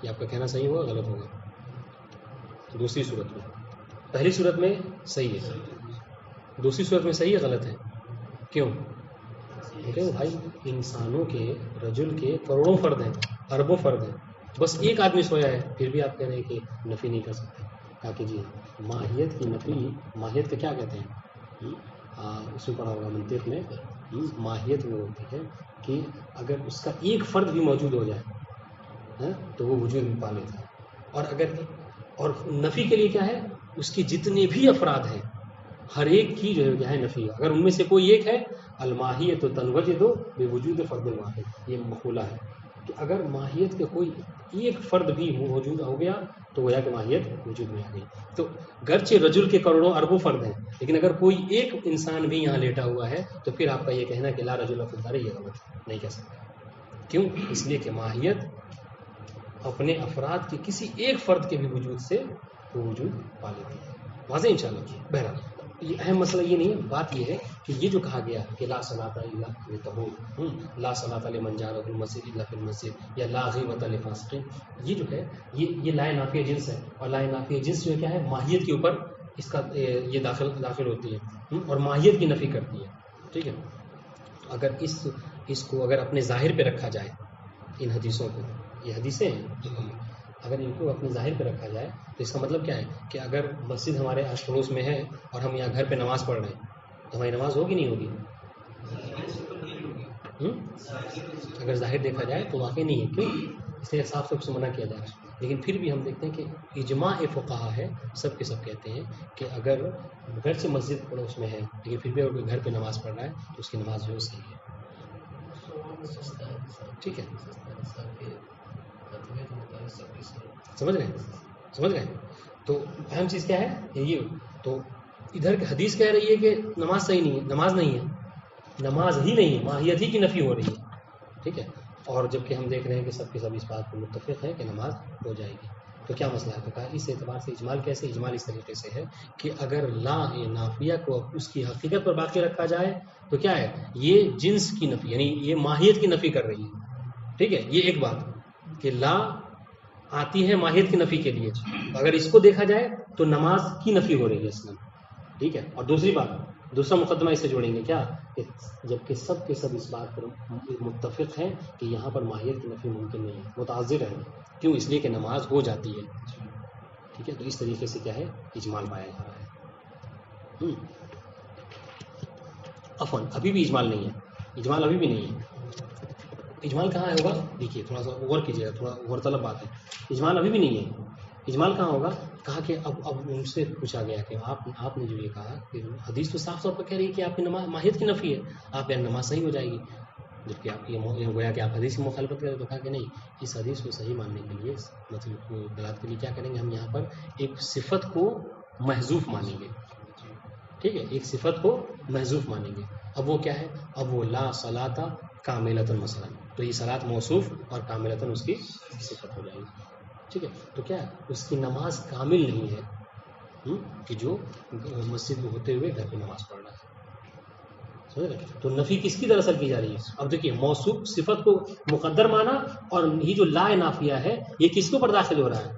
یہ آپ کا کہنا صحیح ہوگا غلط ہوگا؟ دوسری صورت میں, پہلی صورت میں صحیح ہے, دوسری صورت میں صحیح ہے غلط ہے؟ کیوں؟ کیونکہ بھائی انسانوں کے رجل کے کروڑوں فرد ہیں, اربوں فرد ہیں, بس ایک آدمی سویا ہے, پھر بھی آپ کہہ رہے ہیں کہ نفی نہیں کر سکتے. کہا کہ جی ماہیت کی نفی, ماہیت کا کیا کہتے ہیں, اس میں پڑھا ہوگا منطق میں, ماہیت وہ ہوتی ہے کہ اگر اس کا ایک فرد بھی موجود ہو جائے تو وہ وجود میں پا لیتا ہے. اور نفی کے لیے کیا ہے, اس کے جتنے بھی افراد ہیں ہر ایک کی جو ہے نفی. اگر ان میں سے کوئی ایک ہے, الماہیت تنوجد بوجود فرد واحد, یہ مقولہ ہے کہ اگر ماہیت کے کوئی ایک فرد بھی موجود ہو گیا تو گویا کہ ماہیت وجود میں آ گئی. تو گرچہ رجل کے کروڑوں اربوں فرد ہیں, لیکن اگر کوئی ایک انسان بھی یہاں لیٹا ہوا ہے تو پھر آپ کا یہ کہنا کہ لا رجل فی الدار یہ غلط نہیں کہہ سکتے. کیوں؟ اس لیے کہ ماہیت اپنے افراد کے کسی ایک فرد کے بھی وجود سے وہ وجود پا لیتی ہے. واضح انشاءاللہ. بہرحال یہ اہم مسئلہ یہ نہیں ہے, بات یہ ہے کہ یہ جو کہا گیا کہ لا صلاۃ الا للطہور, لا صلاۃ لمن جاء المسجد الا فی المسجد, یا لا غیبۃ لفاسق, یہ جو ہے یہ لا نافیہ جنس ہے, اور لا نافیہ جنس جو کیا ہے ماہیت کے اوپر اس کا یہ داخل ہوتی ہے اور ماہیت کی نفی کرتی ہے. ٹھیک ہے, اگر اس کو اگر اپنے ظاہر پہ رکھا جائے, ان حدیثوں کو, یہ حدیثیں ہیں, اگر ان کو اپنے ظاہر پہ رکھا جائے تو اس کا مطلب کیا ہے کہ اگر مسجد ہمارے آس پڑوس میں ہے اور ہم یہاں گھر پہ نماز پڑھ رہے ہیں تو ہماری نماز ہوگی نہیں ہوگی؟ اگر ظاہر دیکھا جائے تو واقعی نہیں ہے. کیوں؟ اس لیے صاف طور سے منع کیا جا رہا ہے. لیکن پھر بھی ہم دیکھتے ہیں کہ اجماع فقہا ہے, سب کے سب کہتے ہیں کہ اگر گھر سے مسجد پڑوس میں ہے لیکن پھر بھی اگر گھر پہ نماز پڑھ رہا ہے تو اس کی نماز جو ہے صحیح ہے. ٹھیک ہے, سمجھ گئے. تو اہم چیز کیا ہے یہ, تو ادھر حدیث کہہ رہی ہے کہ نماز صحیح نہیں ہے, نماز نہیں ہے, نماز ہی نہیں ہے, ماہیت ہی کی نفی ہو رہی ہے. ٹھیک ہے, اور جبکہ ہم دیکھ رہے ہیں کہ سب کے سب اس بات پر متفق ہے کہ نماز ہو جائے گی. تو کیا مسئلہ ہے؟ تو کہا اس اعتبار سے اجمال کیسے, اجمال اس طریقے سے ہے کہ اگر لا نافیہ کو اس کی حقیقت پر باقی رکھا جائے تو کیا ہے, یہ جنس کی نفی یعنی یہ ماہیت کی نفی کر رہی ہے. ٹھیک ہے, یہ ایک بات کہ لا آتی ہے ماہیت کی نفی کے لیے, اگر اس کو دیکھا جائے تو نماز کی نفی ہو رہی ہے اصلا. ٹھیک ہے, اور دوسری بات, دوسرا مقدمہ اسے جوڑیں گے کیا, کہ جبکہ سب کے سب اس بات پر متفق ہیں کہ یہاں پر ماہیت کی نفی ممکن نہیں ہے, متعذر ہے. کیوں؟ اس لیے کہ نماز ہو جاتی ہے. ٹھیک ہے, تو اس طریقے سے کیا ہے, اجمال پایا جا رہا ہے. عفواً ابھی بھی اجمال نہیں ہے, اجمال ابھی بھی نہیں ہے. اجمال کہاں ہوگا, دیکھیے تھوڑا سا غور کیجیے گا, تھوڑا غور طلب بات ہے. اجمال ابھی بھی نہیں ہے. اجمال کہاں ہوگا؟ کہا کہ اب ان سے پوچھا گیا کہ آپ نے جو یہ کہا کہ حدیث تو صاف طور پر کہہ رہی ہے کہ آپ کی نماز ماہیت کی نفی ہے, آپ یعنی نماز صحیح ہو جائے گی. جبکہ آپ یہ گویا کہ آپ حدیث کی مخالفت کریں, تو کہا کہ نہیں, اس حدیث کو صحیح ماننے کے لیے, مطلب دلالت کے لیے کیا کریں گے, ہم یہاں پر ایک صفت کو محذوف مانیں گے. ٹھیک ہے, ایک صفت کو محذوف مانیں گے. اب وہ کیا ہے, اب وہ لا صلاۃ کاملۃ مثلا, تو یہ صلاۃ موصوف اور کاملۃ اس کی صفت ہو جائے گی. ٹھیک ہے, تو کیا اس کی نماز کامل نہیں ہے کہ جو مسجد میں ہوتے ہوئے گھر پہ نماز پڑھ رہا ہے. سمجھ رہے؟ تو نفی کس کی دراصل کی جا رہی ہے؟ اب دیکھیے, موصوف صفت کو مقدر مانا, اور یہ جو لا نافیہ ہے یہ کس کے اوپر داخل ہو رہا ہے,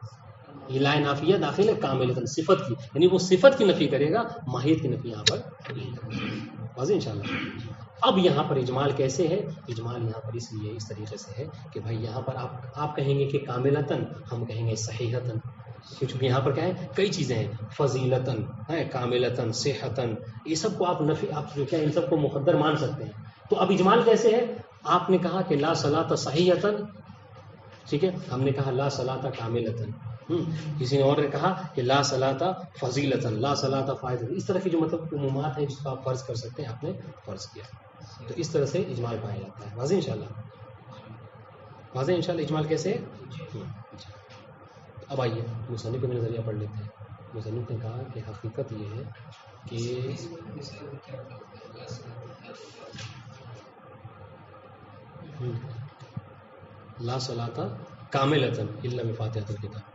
یہ لا نافیہ داخل ہے کاملۃ صفت کی, یعنی وہ صفت کی نفی کرے گا, ماہیت کی نفی یہاں پر واضح انشاءاللہ. اب یہاں پر اجمال کیسے ہے؟ اجمال یہاں پر اس لیے اس طریقے سے ہے کہ بھائی یہاں پر آپ کہیں گے کہ کاملتاً, ہم کہیں گے صحیحتاً, کیونکہ یہاں پر کیا ہے, کئی چیزیں ہیں, فضیلتاً, کاملتاً, صحتاً, یہ سب کو آپ نفی, آپ جو کیا ان سب کو مقدر مان سکتے ہیں. تو اب اجمال کیسے ہے؟ آپ نے کہا کہ لا صلاۃ صحیحتاً, ٹھیک ہے, ہم نے کہا لا صلاۃ کاملتاً, کسی نے اور نے کہا کہ لا صلاۃ فضیلتاً, لا صلاۃ فائدتاً. اس طرح کی جو مطلب عمومات ہیں جس کو آپ فرض کر سکتے ہیں, آپ نے فرض کیا. تو اس طرح سے اجمال پایا جاتا ہے. واضح انشاءاللہ. واضح انشاءاللہ اجمال کیسے ہے. اب آئیے مصنف کا نظریہ پڑھ لیتے ہیں. مصنف نے کہا کہ حقیقت یہ ہے کہ لا صلاۃ کاملۃ الا بفاتحۃ الکتاب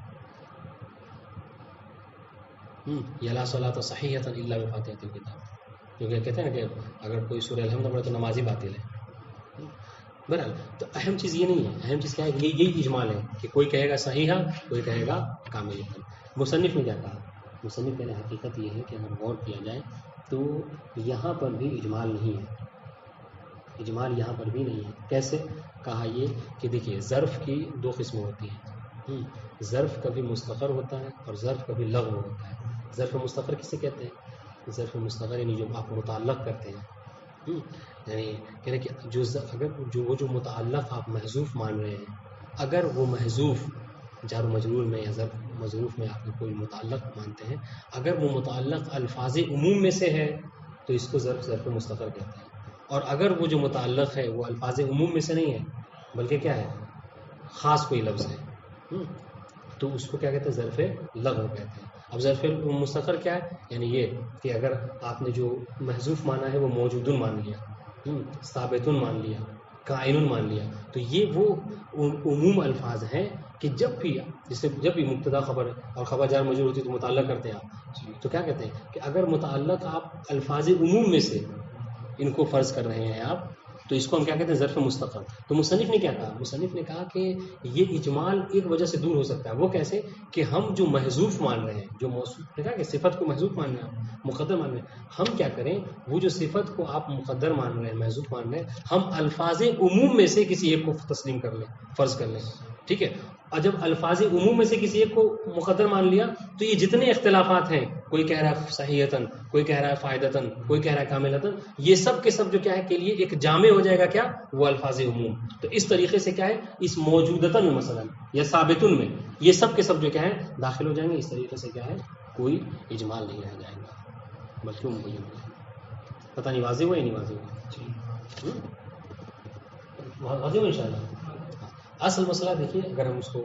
یا لا صلاۃ صحیحۃ الا بفاتحۃ الکتاب. کیونکہ کہتے ہیں کہ اگر کوئی سورہ الحمد پڑھے تو نماز ہی باطل ہے. بہرحال تو اہم چیز یہ نہیں ہے، اہم چیز کیا ہے، یہی اجمال ہے کہ کوئی کہے گا صحیحہ، کوئی کہے گا کاملۃ. مصنف نے کیا کہا؟ مصنف کہنے حقیقت یہ ہے کہ اگر غور کیا جائے تو یہاں پر بھی اجمال نہیں ہے. اجمال یہاں پر بھی نہیں ہے. کیسے کہا؟ یہ کہ دیکھیے ظرف کی دو قسمیں ہوتی ہیں. ظرف کبھی مستقر ہوتا ہے اور ظرف کبھی لغو ہوتا ہے. ظرف مستقر کسے کہتے ہیں؟ ظرف مستقر یعنی جو آپ متعلق کرتے ہیں، یعنی کہہ رہے کہ اگر وہ جو متعلق آپ محذوف مان رہے ہیں، اگر وہ محذوف جار و مجرور میں یا ظرف مظروف میں آپ کوئی متعلق مانتے ہیں، اگر وہ متعلق الفاظ عموم میں سے ہے تو اس کو ظرف مستقر کہتے ہیں. اور اگر وہ جو متعلق ہے وہ الفاظ عموم میں سے نہیں ہے بلکہ کیا ہے، خاص کوئی لفظ ہے، تو اس کو کیا کہتے ہیں؟ ظرف لغو کہتے ہیں. اب ظرف مستقر کیا ہے؟ یعنی یہ کہ اگر آپ نے جو محذوف مانا ہے وہ موجودن مان لیا، ثابتن مان لیا، کائنن مان لیا، تو یہ وہ عموم الفاظ ہیں کہ جب بھی مبتدا خبر اور خبر جار مجرور ہوتی ہے تو متعلق کرتے ہیں آپ. تو کیا کہتے ہیں کہ اگر متعلق آپ الفاظ عموم میں سے ان کو فرض کر رہے ہیں آپ، تو اس کو ہم کیا کہتے ہیں؟ ظرف مستقر. تو مصنف نے کیا کہا؟ مصنف نے کہا کہ یہ اجمال ایک وجہ سے دور ہو سکتا ہے. وہ کیسے؟ کہ ہم جو محذوف مان رہے ہیں، جو موصوف نے کہا کہ صفت کو محذوف مان رہے ہیں، مقدر مان رہے ہیں، ہم کیا کریں؟ وہ جو صفت کو آپ مقدر مان رہے ہیں، محذوف مان رہے ہیں، ہم الفاظ عموم میں سے کسی ایک کو تسلیم کر لیں، فرض کر لیں. ٹھیک ہے؟ اور جب الفاظ عموم میں سے کسی ایک کو مقدر مان لیا تو یہ جتنے اختلافات ہیں، کوئی کہہ رہا ہے صحیحتاً، کوئی کہہ رہا ہے فائدتاً، کوئی کہہ رہا ہے کاملتاً، یہ سب کے سب جو کیا ہے کے لیے ایک جامع ہو جائے گا، کیا؟ وہ الفاظ عموم. تو اس طریقے سے کیا ہے، اس موجودتاً میں مثلا یا ثابتن میں یہ سب کے سب جو کیا ہے داخل ہو جائیں گے. اس طریقے سے کیا ہے کوئی اجمال نہیں رہ جائے گا بلکہ مبین ہو جائے گا. پتہ نہیں واضح ہوا یا نہیں واضح ہوا؟ واضح ہوا انشاءاللہ. اصل مسئلہ دیکھیے، اگر ہم اس کو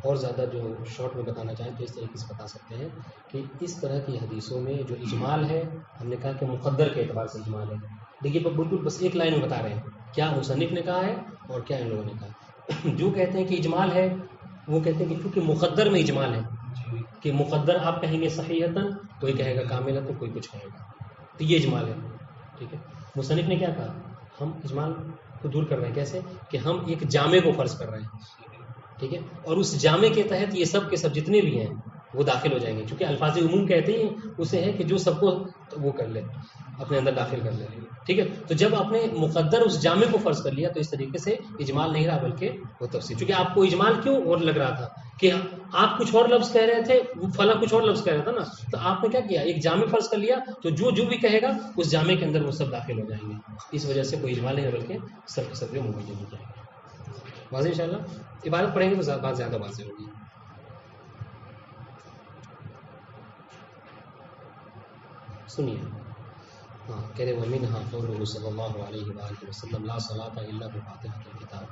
اور زیادہ جو شارٹ میں بتانا چاہیں تو اس طریقے سے بتا سکتے ہیں کہ اس طرح کی حدیثوں میں جو اجمال ہے، ہم نے کہا کہ مقدر کے اعتبار سے اجمال ہے. دیکھیے بالکل بس ایک لائن میں بتا رہے ہیں کیا مصنف نے کہا ہے اور کیا ان لوگوں نے کہا. جو کہتے ہیں کہ اجمال ہے وہ کہتے ہیں کہ کیونکہ مقدر میں اجمال ہے، کہ مقدر آپ کہیں گے صحیحتاً، کوئی کہے گا کاملتاً، کوئی کچھ کہے گا، تو یہ اجمال ہے. ٹھیک ہے؟ مصنف نے کیا کہا؟ ہم اجمال کو دور کر رہے ہیں. کیسے؟ کہ ہم ایک جامع کو فرض کر رہے ہیں. ٹھیک ہے؟ اور اس جامع کے تحت یہ سب کے سب جتنے بھی ہیں وہ داخل ہو جائیں گے، کیونکہ الفاظ عموم کہتے ہیں اسے ہے کہ جو سب کو وہ کر لے، اپنے اندر داخل کر لے. ٹھیک ہے؟ تو جب آپ نے مقدر اس جامع کو فرض کر لیا تو اس طریقے سے اجمال نہیں رہا بلکہ وہ تفصیل. چونکہ آپ کو اجمال کیوں اور لگ رہا تھا کہ آپ کچھ اور لفظ کہہ رہے تھے، فلاں کچھ اور لفظ کہہ رہا تھا نا، تو آپ نے کیا کیا؟ ایک جامع فرض کر لیا تو جو بھی کہے گا اس جامع کے اندر وہ سب داخل ہو جائیں گے. اس وجہ سے کوئی اجمال نہیں ہے بلکہ سب کے سب مبین ہو جائیں گے. واضح انشاءاللہ. عبارت پڑھیں گے تو بات زیادہ واضح ہوگی. سنیے. ہاں کہہ رہے ومنها قوله صلی اللہ علیہ وآلہ وسلم لا صلاۃ الا بفاتحۃ الکتاب.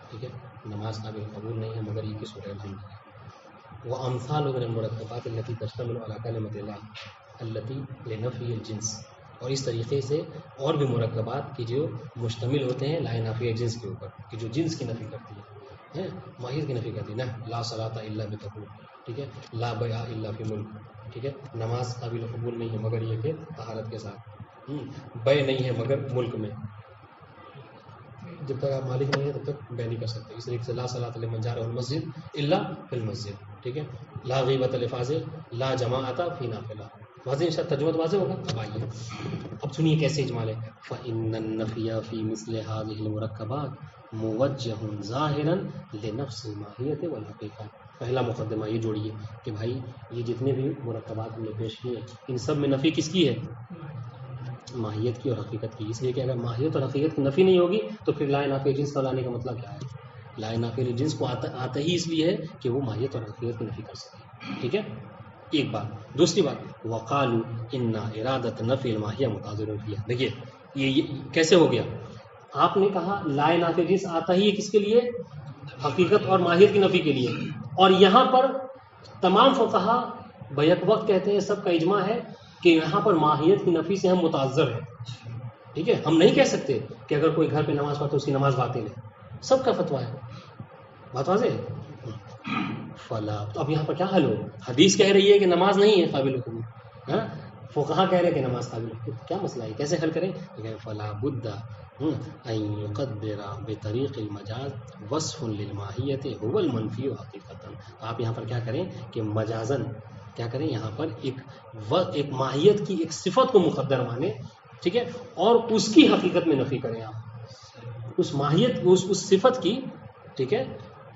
ٹھیک ہے؟ نماز قابل قبول نہیں ہے مگر یہ کہ سورہ الحمد ہے. وامثال من المرکبات التي تشتمل على كلمۃ الله التي لنفي الجنس. اور اس طریقے سے اور بھی مرکبات کی جو مشتمل ہوتے ہیں لا نافی جنس کے اوپر، کہ جو جنس کی نفی کرتی ہے، ماہیت کی نفی کرتی ہے. نا لا صلاۃ الا بطہور. ٹھیک ہے؟ لا بیع الا فی ملک. ٹھیک ہے؟ نماز قابل قبول نہیں ہے مگر یہ کہ طہارت کے ساتھ. بے نہیں ہے مگر ملک میں، جب تک آپ مالک نہیں ہیں تب تک بے نہیں کر سکتے. اس طریقے سے لا صلاۃ لمن جارہ المسجد الا فی المسجد. ٹھیک ہے؟ لا غیبۃ لفاضل لا جماعۃ فی نافلہ. واضح ان شاء اللہ ترجمہ واضح ہوگا. اب آئیے اب سنیے کیسے اجمال ہے. فإن النفی فی مثل هذه المرکبات موجہ ظاہرا لنفس الماہیت والحقیقہ. پہلا مقدمہ یہ جوڑیے کہ بھائی یہ جتنے بھی مرکبات ہم نے پیش کیے ان سب میں نفی کس کی ہے؟ ماہیت کی اور حقیقت کی. اس لیے کہ اگر ماہیت اور حقیقت کی نفی نہیں ہوگی تو پھر لا نافی جنس کا لانے کا مطلب کیا ہے؟ لا نافی جنس کو آتا ہی اس لیے ہے کہ وہ ماہیت اور حقیقت کی نفی کر سکے. ٹھیک ہے؟ ایک بات. دوسری بات وقالوا ان ارادۃ نفی الماہیہ متعذر فیہ. دیکھیے یہ کیسے ہو گیا؟ آپ نے کہا لا نافی جنس آتا ہی ہے کس کے لیے؟ حقیقت اور ماہیت کی نفی کے لیے. اور یہاں پر تمام فقہا بیک وقت کہتے ہیں، سب کا اجماع ہے کہ یہاں پر ماہیت کی نفی سے ہم متعذر ہیں. ٹھیک ہے، ہم نہیں کہہ سکتے کہ اگر کوئی گھر پہ نماز پڑھتا تو اس کی نماز باطل ہے. سب کا فتویٰ ہے. بات واضح ہے؟ فلا. تو اب یہاں پر کیا حل ہو؟ حدیث کہہ رہی ہے کہ نماز نہیں ہے قابل قبول، ہاں، فقہا کہہ رہے ہیں کہ نماز قابل قبول. کیا مسئلہ ہے؟ کیسے حل کریں؟ فلا بد ان يقدر بطریق المجاز وصف للماہیت هو المنفی حقیقتا. آپ یہاں پر کیا کریں کہ مجازن کیا کریں، یہاں پر ایک ماہیت کی ایک صفت کو مقدر مانیں، ٹھیک ہے، اور اس کی حقیقت میں نفی کریں. آپ اس ماہیت اس صفت کی، ٹھیک ہے،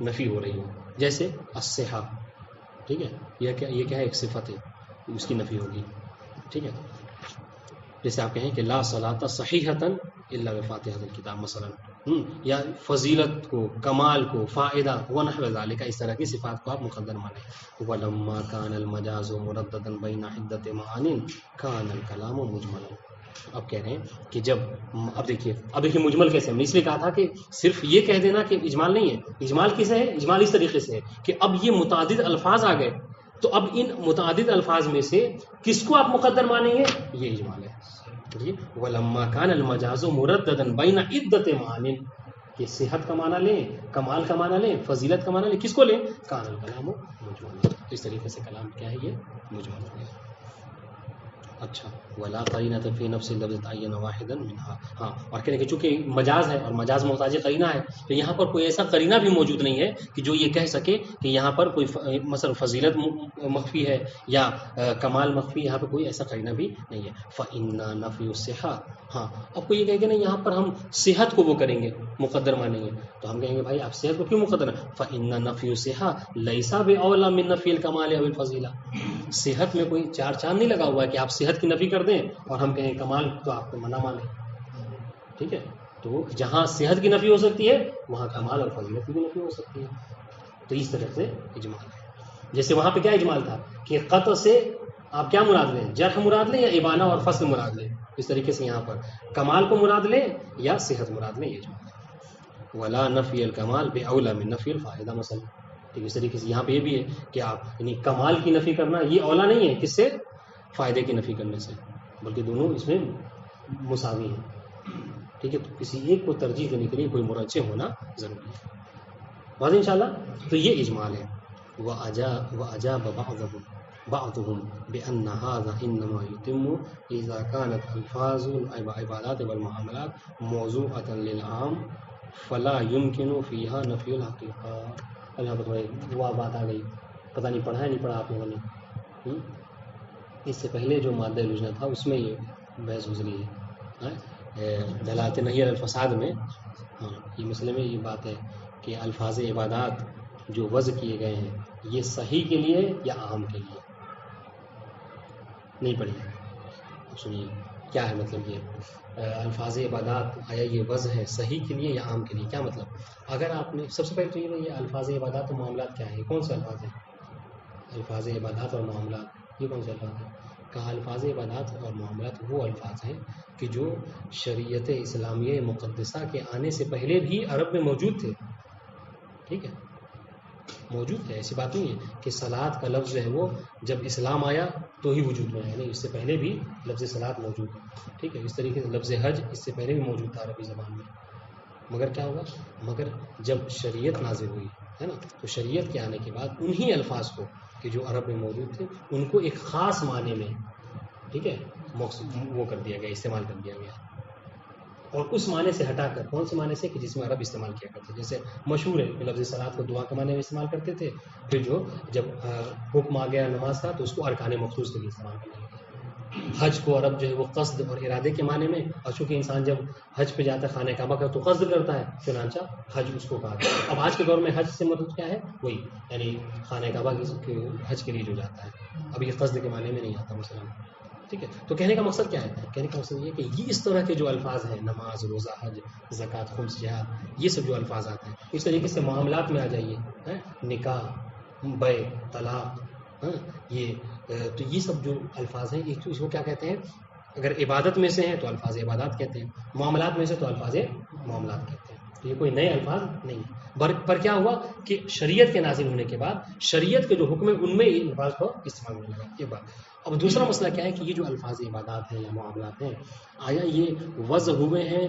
نفی ہو رہی ہو. جیسے الصحہ، ٹھیک ہے، یہ کیا ہے؟ ایک صفت ہے، اس کی نفی ہوگی. ٹھیک ہے، جیسے آپ کہیں کہ لا صلاۃ صحیحۃ الا بفاتحۃ الکتاب مثلا، یا فضیلت کو، کمال کو، فائدہ ونحو ذالک، اس طرح کی صفات کو آپ مقدر مانیں. ولما کان المجاز مرددا بین عدۃ معان کان الکلام مجملا. اب کہہ رہے ہیں کہ جب اب دیکھیے مجمل کیسے، ہم نے اس لیے کہا تھا کہ صرف یہ کہہ دینا کہ اجمال نہیں ہے. اجمال کیسے ہے؟ اجمال اس طریقے سے ہے کہ اب یہ متعدد الفاظ آ گئے، تو اب ان متعدد الفاظ میں سے کس کو آپ مقدر مانیں گے؟ یہ اجمال ہے. وَلَمَّا كَانَ الْمَجَازُ مُرَدَّدًا بَيْنَ عِدَّةِ مَعَانٍ، کہ صحت کا معنی لیں، کمال کا معنی لیں، فضیلت کا معنی لیں، کس کو لیں؟ کان الکلام مجمل. اس طریقے سے کلام کیا ہے؟ یہ مجمل ہو گیا. اچھا، ولا قرینۃ فی نفس اللفظ تعین واحدا منها. ہاں، اور کہنے کہ چونکہ مجاز ہے اور مجاز محتاج قرینہ ہے، تو یہاں پر کوئی ایسا قرینہ بھی موجود نہیں ہے کہ جو یہ کہہ سکے کہ یہاں پر کوئی مثلا فضیلت مخفی ہے یا کمال مخفی، یہاں پر کوئی ایسا قرینہ بھی نہیں ہے. فإن نفی الصحہ، ہاں، اب کوئی یہ کہے کہ نہیں یہاں پر ہم صحت کو وہ کریں گے، مقدر مانیں گے، تو ہم کہیں گے بھائی آپ صحت کو کیوں مقدر ہیں؟ فإن نفی الصحہ لیس بأولی من نفی الکمال او الفضیلہ. صحت میں کوئی چار چاند نہیں لگا ہوا ہے کہ آپ صحت کی نفی کر دیں اور ہم کہیں کمال تو آپ کو منع مانیں. ٹھیک ہے، تو جہاں صحت کی نفی ہو سکتی ہے وہاں کمال اور فضیلت کی بھی نفی ہو سکتی ہے. تو اس طرح سے اجمال ہے. جیسے وہاں پہ کیا اجمال تھا کہ قطع سے آپ کیا مراد لیں؟ جرح مراد لیں یا ابانہ اور فصل مراد لیں. اس طریقے سے یہاں پر کمال کو مراد لیں یا صحت مراد لیں، یہ اجمال ہے. ولا نفی الکمال بأولی من نفی الفائدہ مثلا. ٹھیک، اس طریقے سے یہاں پہ یہ بھی ہے کہ آپ یعنی کمال کی نفی کرنا یہ اولا نہیں ہے کس سے؟ فائدے کی نفی کرنے سے، بلکہ دونوں اس میں مساوی ہیں. ٹھیک ہے، تو کسی ایک کو ترجیح دینے کے لیے کوئی مرجح ہونا ضروری ہے. واضح انشاءاللہ. تو یہ اجمال ہے. وَأَجَابَ بَعْضُهُمْ بِأَنَّ هَذَا إِنَّمَا يُتِمُّ إِذَا كَانَتْ أَلْفَاظُ الْعِبَادَاتِ وَالْمُعَامَلَاتِ مَوْضُوعَةً لِلْعَامِ فَلَا يُمْكِنُ فِيهَا نَفْيُ الْحَقِيقَةِ. اب یہاں پر وہ بات آ گئی، پتہ نہیں پڑھا ہے نہیں پڑھا آپ لوگوں نے. اس سے پہلے جو مادہ لجنہ تھا اس میں یہ بحث گزری ہے دلالت نہی علی الفساد میں. ہاں، یہ مسئلے میں یہ بات ہے کہ الفاظ عبادات جو وضع کیے گئے ہیں یہ صحیح کے لیے یا عام کے لیے. نہیں پڑھی؟ سنیے کیا ہے مطلب. یہ الفاظ عبادات آیا یہ وضع ہے صحیح کے لیے یا عام کے لیے؟ کیا مطلب؟ اگر آپ نے سب سے پہلے تو یہ الفاظ عبادات و معاملات کیا ہے؟ یہ کون سے الفاظ ہیں؟ الفاظ عبادات اور معاملات یہ کون سے الفاظ ہیں؟ کہا الفاظ عبادات اور معاملات وہ الفاظ ہیں کہ جو شریعت اسلامیہ مقدسہ کے آنے سے پہلے بھی عرب میں موجود تھے. ٹھیک ہے، موجود ہے، ایسی بات نہیں ہے کہ صلاۃ کا لفظ ہے وہ جب اسلام آیا تو ہی وجود میں آیا، نہیں، اس سے پہلے بھی لفظ صلاۃ موجود ہے. ٹھیک ہے، اس طریقے سے لفظ حج اس سے پہلے بھی موجود تھا عربی زبان میں. مگر کیا ہوگا؟ مگر جب شریعت نازل ہوئی ہے نا، تو شریعت کے آنے کے بعد انہی الفاظ کو کہ جو عرب میں موجود تھے ان کو ایک خاص معنی میں، ٹھیک ہے، وہ کر دیا گیا، استعمال کر دیا گیا. اور اس معنی سے ہٹا کر کون سے معنی سے کہ جس میں عرب استعمال کیا کرتے. جیسے مشہور ہے کہ لفظ صلاۃ کو دعا کے معنی میں استعمال کرتے تھے، پھر جو جب حکم آ گیا نماز کا تو اس کو ارکان مخصوص کے لیے استعمال کرنے لگے. حج کو عرب جو ہے وہ قصد اور ارادے کے معنی میں، اور چونکہ انسان جب حج پہ جاتا ہے خانہ کعبہ کا تو قصد کرتا ہے، چنانچہ حج اس کو کہا. اب آج کے دور میں حج سے مطلب کیا ہے؟ وہی یعنی خانہ کعبہ کی حج کے لیے جو جاتا ہے. اب یہ قصد کے معنی میں نہیں آتا مثلا. ٹھیک ہے، تو کہنے کا مقصد کیا ہے؟ کہنے کا مقصد یہ کہ یہ اس طرح کے جو الفاظ ہیں، نماز، روزہ، حج، زکوٰۃ، خمس، جہاد، یہ سب جو الفاظ آتے ہیں اس طریقے سے معاملات میں آ جائیے، نکاح، بیع، طلاق، یہ تو یہ سب جو الفاظ ہیں اس کو کیا کہتے ہیں؟ اگر عبادت میں سے ہیں تو الفاظ عبادات کہتے ہیں، معاملات میں سے تو الفاظ معاملات کہتے ہیں. تو یہ کوئی نئے الفاظ نہیں پر کیا ہوا کہ شریعت کے نازل ہونے کے بعد شریعت کے جو حکم ہے ان میں یہ الفاظ کو استعمال ہونے لگا. یہ بات. اب دوسرا مسئلہ کیا ہے کہ یہ جو الفاظ عبادات ہیں یا معاملات ہیں آیا یہ وضع ہوئے ہیں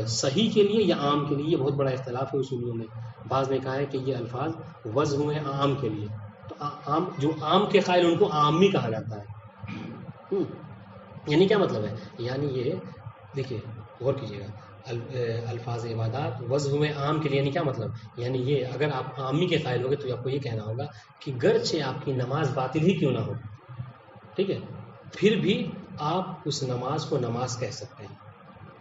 صحیح کے لیے یا عام کے لیے؟ یہ بہت بڑا اختلاف ہے اصولیوں میں. بعض نے کہا ہے کہ یہ الفاظ وضع ہوئے ہیں عام کے لیے. تو عام جو عام کے قائل ان کو عامی کہا جاتا ہے. یعنی کیا مطلب ہے؟ یعنی یہ دیکھیے غور کیجیے گا الفاظ عبادات وضع ہوئے عام کے لیے یعنی کیا مطلب؟ یعنی یہ اگر آپ عامی کے قائل ہوگے تو آپ کو یہ کہنا ہوگا کہ گرچہ آپ کی نماز باطل ہی کیوں نہ ہو، ٹھیک ہے، پھر بھی آپ اس نماز کو نماز کہہ سکتے ہیں.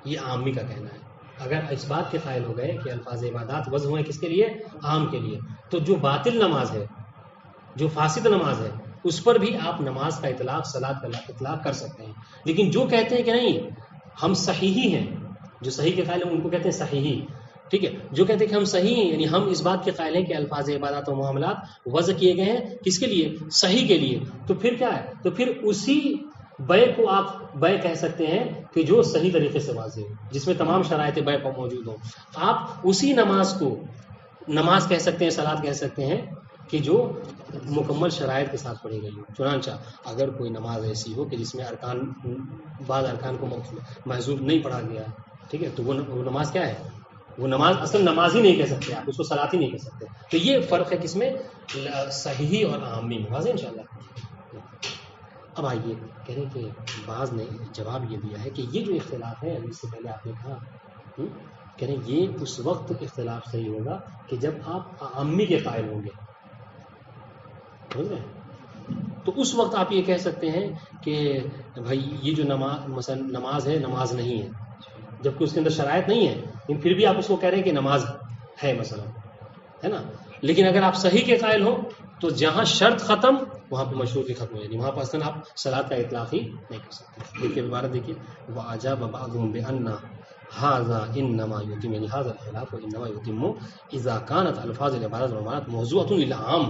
یہ عامی کا کہنا ہے. اگر اس بات کے قائل ہو گئے کہ الفاظ عبادات وضع ہوئے کس کے لیے؟ عام کے لیے، تو جو باطل نماز ہے، جو فاسد نماز ہے، اس پر بھی آپ نماز کا اطلاق صلاۃ کا اطلاق کر سکتے ہیں. لیکن جو کہتے ہیں کہ نہیں ہم صحیحی ہیں، جو صحیح کے قائل ہیں ان کو کہتے ہیں صحیحی، ٹھیک ہے، جو کہتے ہیں کہ ہم صحیح ہیں یعنی ہم اس بات کے قائل ہیں کہ الفاظ عبادات و معاملات وضع کیے گئے ہیں کس کے لیے؟ صحیح کے لیے. تو پھر کیا ہے؟ تو پھر اسی بے کو آپ بے کہہ سکتے ہیں کہ جو صحیح طریقے سے واضح ہو، جس میں تمام شرائط بے پر موجود ہوں. آپ اسی نماز کو نماز کہہ سکتے ہیں، صلاۃ کہہ سکتے ہیں کہ جو مکمل شرائط کے ساتھ پڑھی گئی ہو. چنانچہ اگر کوئی نماز ایسی ہو کہ جس میں بعض ارکان کو محذوف نہیں پڑھا گیا ہے، ٹھیک ہے، تو وہ نماز کیا ہے؟ وہ نماز اصل نماز ہی نہیں کہہ سکتے آپ، اس کو صلاۃ ہی نہیں کہہ سکتے. تو یہ فرق ہے کس میں؟ صحیح اور عامی میں. واضح انشاءاللہ. اب آئیے کہہ رہے کہ بعض نے جواب یہ دیا ہے کہ یہ جو اختلاف ہے اس سے پہلے آپ نے کہا کہہ رہے یہ اس وقت اختلاف صحیح ہوگا کہ جب آپ عامی کے قائل ہوں گے. تو اس وقت آپ یہ کہہ سکتے ہیں کہ بھائی یہ جو نماز مثلا نماز ہے نماز نہیں ہے، جبکہ اس کے اندر شرائط نہیں ہے، لیکن پھر بھی آپ اس کو کہہ رہے ہیں کہ نماز ہے مثلا، ہے نا. لیکن اگر آپ صحیح کے قائل ہو تو جہاں شرط ختم وہاں پہ مشروط ہی ختم ہو جائے گی، وہاں پر اصلا آپ صلاۃ کا اطلاق ہی نہیں کر سکتے. دیکھیے عبارت دیکھیے وَأَجَابَ بَعْضُهُمْ بِأَنَّ هَذَا إِنَّمَا يُتِمُّ یعنی هذا الخلاف وإنما يتم إذا كانت الفاظ العبادات والمعاملات موضوعة للعام.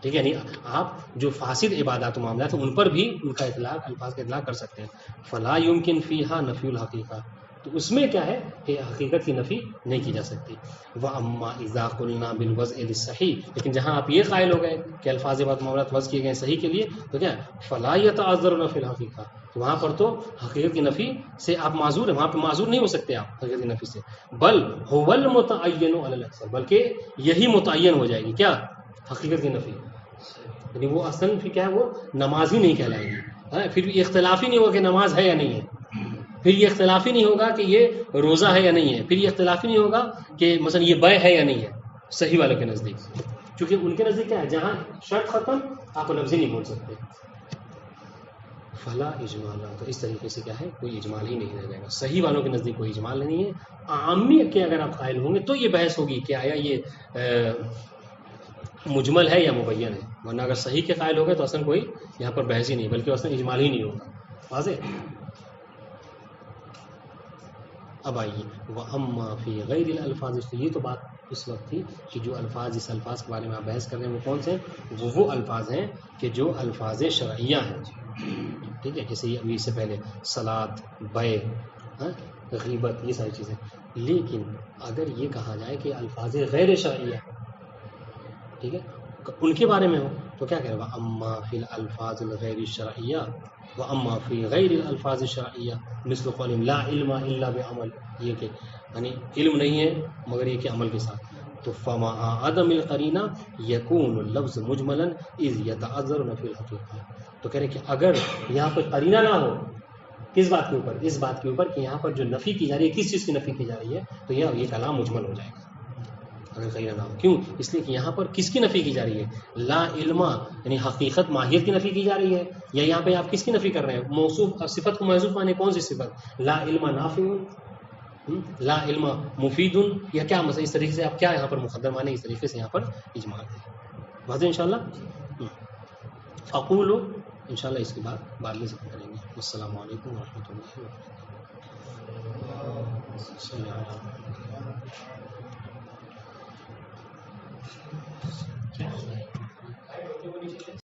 ٹھیک ہے، یعنی آپ جو فاسد عبادات و معاملات ہیں ان پر بھی ان کا اطلاق الفاظ کا اطلاق کر سکتے ہیں. فلا يمكن فيها نفي الحقیقہ، تو اس میں کیا ہے کہ حقیقت کی نفی نہیں کی جا سکتی. وَأَمَّا إِذَا قُلْنَا بِالْوَضْعِ لِلصَّحِيحِ، لیکن جہاں آپ یہ قائل ہو گئے کہ الفاظ عبادات و معاملات وضع کیے گئے صحیح کے لیے تو کیا ہے؟ فلا يتعذر فی الحقیقہ، تو وہاں پر تو حقیقت کی نفی سے آپ معذور ہیں، وہاں پہ معذور نہیں ہو سکتے آپ حقیقت کی نفی سے. بل هو المتعین علی الاکثر، بلکہ یہی متعین ہو جائے گی کیا؟ حقیقت کی نفی. یعنی وہ اصل پھر کیا ہے؟ وہ نماز ہی نہیں کہلائے گی. پھر یہ اختلاف ہی نہیں ہوگا کہ نماز ہے یا نہیں ہے، پھر یہ اختلاف ہی نہیں ہوگا کہ یہ روزہ ہے یا نہیں ہے، پھر یہ اختلاف ہی نہیں ہوگا کہ مثلا یہ بے ہے یا نہیں ہے صحیح والوں کے نزدیک. چونکہ ان کے نزدیک کیا ہے؟ جہاں شرط ختم آپ لفظ ہی نہیں بول سکتے. فلا اجمال، تو اس طریقے سے کیا ہے؟ کوئی اجمال ہی نہیں رہ جائے گا. صحیح والوں کے نزدیک کوئی اجمال نہیں ہے. عامی کے اگر آپ قائل ہوں گے تو یہ بحث ہوگی کہ آیا یہ مجمل ہے یا مبین ہے، ورنہ اگر صحیح کے قائل ہو گئے تو اصلا کوئی یہاں پر بحث ہی نہیں، بلکہ اصلا اجمال ہی نہیں ہوگا. واضح. اب آئیے وَأَمَّا فِي غَيْرِ الْأَلْفَاظِ، تو یہ تو بات اس وقت تھی کہ جو الفاظ اس الفاظ کے بارے میں آپ بحث کر رہے ہیں وہ کون سے؟ وہ الفاظ ہیں کہ جو الفاظ شرعیہ ہیں، ٹھیک ہے، جیسے یہ ابھی سے پہلے صلاۃ، بیع، غیبت، یہ ساری چیزیں. لیکن اگر یہ کہا جائے کہ الفاظ غیر شرعیہ، ٹھیک ہے، ان کے بارے میں ہو تو کیا کہہ رہا ہے؟ اما فی الالفاظ الغیر الشرعیہ و اما فی غیر الالفاظ الشرعیہ مثل قول لا علم الا بعمل، یہ کہ یعنی علم نہیں ہے مگر یہ کہ عمل کے ساتھ. تو فما عدم القرینہ یکون اللفظ مجملا اذ یتعذر فی الحقیقہ. تو کہہ رہے کہ اگر یہاں پر قرینہ نہ ہو، کس بات کے اوپر؟ اس بات کے اوپر کہ یہاں پر جو نفی کی جا رہی ہے کس چیز کی نفی کی جا رہی ہے، تو یہ کلام مجمل ہو جائے گا اگر قرینہ نہ ہو. کیوں؟ اس لیے کہ یہاں پر کس کی نفی کی جا رہی ہے؟ لا علم، یعنی حقیقت ماہیت کی نفی کی جا رہی ہے، یا یہاں پہ آپ کس کی نفی کر رہے ہیں؟ موصوف صفت کو محذوف مانے کون سی صفت؟ لا علم نافع، لا علم مفید، یا کیا مثلا اس طریقے سے آپ کیا یہاں پر مقدر مانے؟ اس طریقے سے یہاں پر اجماع ہے. واضح انشاءاللہ. اقول انشاءاللہ اس کے بعد میں ذکر کریں گے. السلام علیکم ورحمۃ اللہ وبرکاتہ.